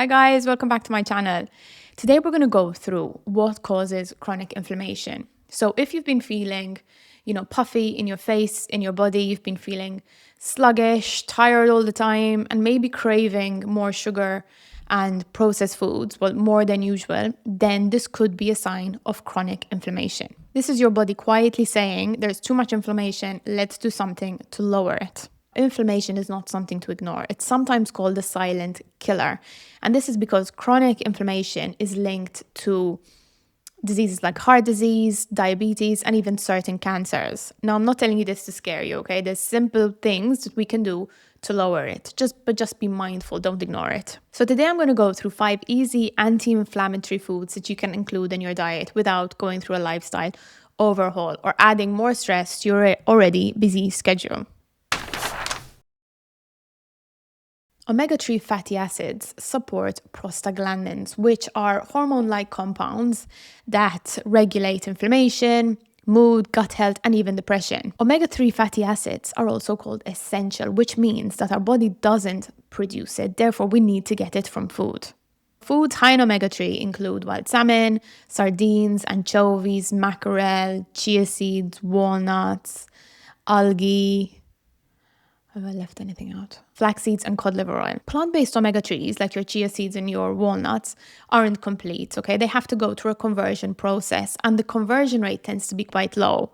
Hi guys, welcome back to my channel. Today we're going to go through what causes chronic inflammation. So if you've been feeling, puffy in your face, in your body, you've been feeling sluggish, tired all the time, and maybe craving more sugar and processed foods, well, more than usual, then this could be a sign of chronic inflammation. This is your body quietly saying there's too much inflammation, let's do something to lower it. Inflammation is not something to ignore. It's sometimes called the silent killer. And this is because chronic inflammation is linked to diseases like heart disease, diabetes, and even certain cancers. Now, I'm not telling you this to scare you, okay? There's simple things that we can do to lower it. Just be mindful, don't ignore it. So today I'm going to go through 5 easy anti-inflammatory foods that you can include in your diet without going through a lifestyle overhaul or adding more stress to your already busy schedule. Omega-3 fatty acids support prostaglandins, which are hormone-like compounds that regulate inflammation, mood, gut health, and even depression. Omega-3 fatty acids are also called essential, which means that our body doesn't produce it. Therefore, we need to get it from food. Foods high in omega-3 include wild salmon, sardines, anchovies, mackerel, chia seeds, walnuts, algae. Have I left anything out? Flax seeds and cod liver oil. Plant-based omega-3s, like your chia seeds and your walnuts, aren't complete, okay? They have to go through a conversion process, and the conversion rate tends to be quite low.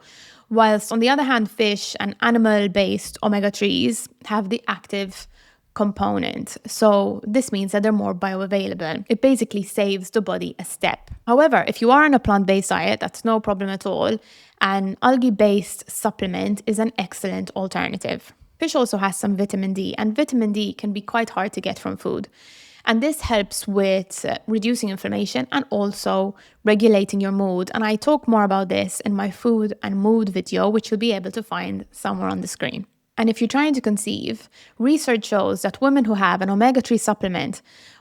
Whilst, on the other hand, fish and animal-based omega-3s have the active component. So this means that they're more bioavailable. It basically saves the body a step. However, if you are on a plant-based diet, that's no problem at all. An algae-based supplement is an excellent alternative. Fish also has some vitamin D, and vitamin D can be quite hard to get from food. And this helps with reducing inflammation and also regulating your mood. And I talk more about this in my food and mood video, which you'll be able to find somewhere on the screen. And if you're trying to conceive, research shows that women who have an omega-3 supplement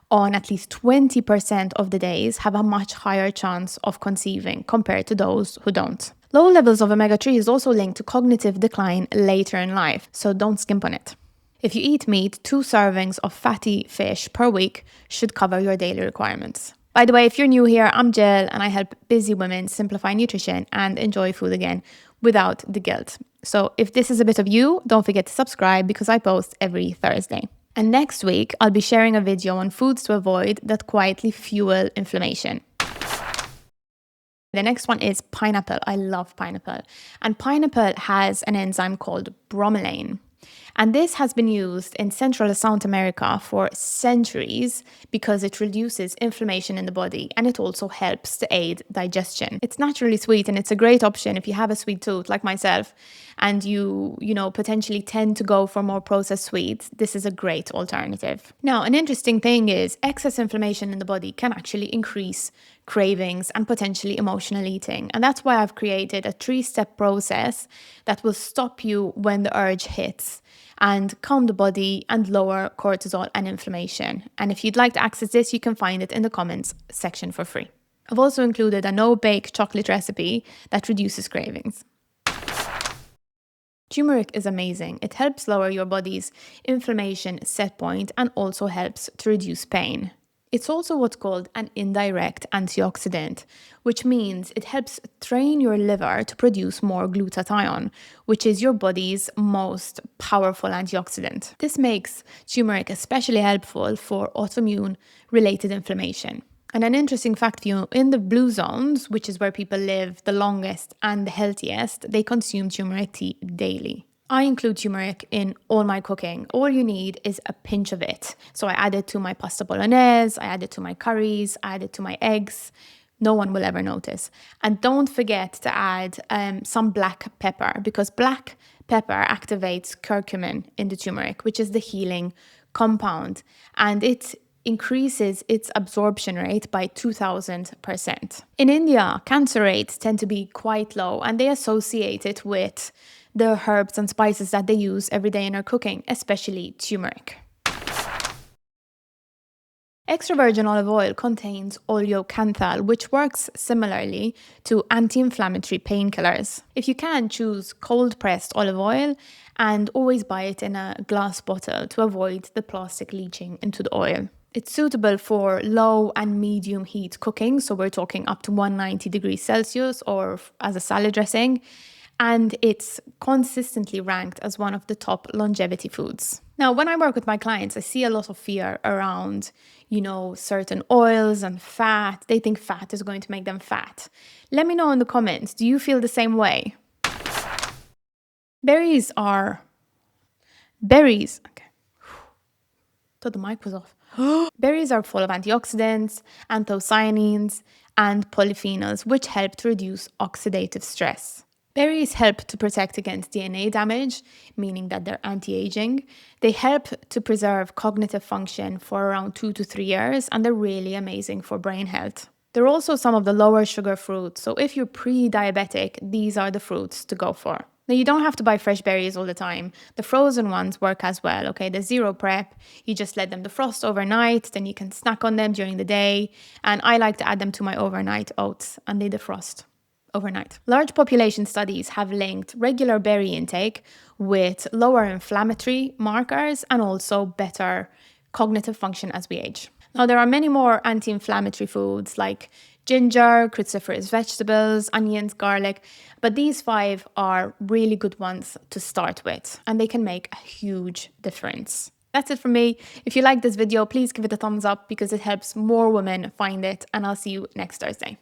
on at least 20% of the days have a much higher chance of conceiving compared to those who don't. Low levels of omega-3 is also linked to cognitive decline later in life, so don't skimp on it. If you eat meat, 2 servings of fatty fish per week should cover your daily requirements. By the way, if you're new here, I'm Jill and I help busy women simplify nutrition and enjoy food again without the guilt. So if this is a bit of you, don't forget to subscribe because I post every Thursday. And next week, I'll be sharing a video on foods to avoid that quietly fuel inflammation. The next one is pineapple. I love pineapple. And pineapple has an enzyme called bromelain. And this has been used in Central and South America for centuries because it reduces inflammation in the body and it also helps to aid digestion. It's naturally sweet and it's a great option if you have a sweet tooth like myself and you potentially tend to go for more processed sweets. This is a great alternative. Now, an interesting thing is excess inflammation in the body can actually increase cravings and potentially emotional eating. And that's why I've created a 3-step process that will stop you when the urge hits and calm the body and lower cortisol and inflammation. And if you'd like to access this, you can find it in the comments section for free. I've also included a no-bake chocolate recipe that reduces cravings. Turmeric is amazing. It helps lower your body's inflammation set point and also helps to reduce pain. It's also what's called an indirect antioxidant, which means it helps train your liver to produce more glutathione, which is your body's most powerful antioxidant. This makes turmeric especially helpful for autoimmune-related inflammation. And an interesting fact for you, in the blue zones, which is where people live the longest and the healthiest, they consume turmeric tea daily. I include turmeric in all my cooking. All you need is a pinch of it. So I add it to my pasta bolognese, I add it to my curries, I add it to my eggs. No one will ever notice. And don't forget to add some black pepper because black pepper activates curcumin in the turmeric, which is the healing compound. And it increases its absorption rate by 2000%. In India, cancer rates tend to be quite low and they associate it with the herbs and spices that they use every day in our cooking, especially turmeric. Extra virgin olive oil contains oleocanthal, which works similarly to anti-inflammatory painkillers. If you can, choose cold-pressed olive oil and always buy it in a glass bottle to avoid the plastic leaching into the oil. It's suitable for low and medium heat cooking, so we're talking up to 190 degrees Celsius or as a salad dressing, and it's consistently ranked as one of the top longevity foods. Now, when I work with my clients, I see a lot of fear around, certain oils and fat. They think fat is going to make them fat. Let me know in the comments, do you feel the same way? Berries, okay. Thought the mic was off. Berries are full of antioxidants, anthocyanins, and polyphenols, which help to reduce oxidative stress. Berries help to protect against DNA damage, meaning that they're anti-aging. They help to preserve cognitive function for around 2 to 3 years, and they're really amazing for brain health. They're also some of the lower sugar fruits, so if you're pre-diabetic, these are the fruits to go for. Now, you don't have to buy fresh berries all the time. The frozen ones work as well, okay? There's zero prep. You just let them defrost overnight, then you can snack on them during the day. And I like to add them to my overnight oats, and they defrost overnight. Large population studies have linked regular berry intake with lower inflammatory markers and also better cognitive function as we age. Now, there are many more anti-inflammatory foods like ginger, cruciferous vegetables, onions, garlic, but these 5 are really good ones to start with, and they can make a huge difference. That's it from me. If you like this video, please give it a thumbs up because it helps more women find it, and I'll see you next Thursday.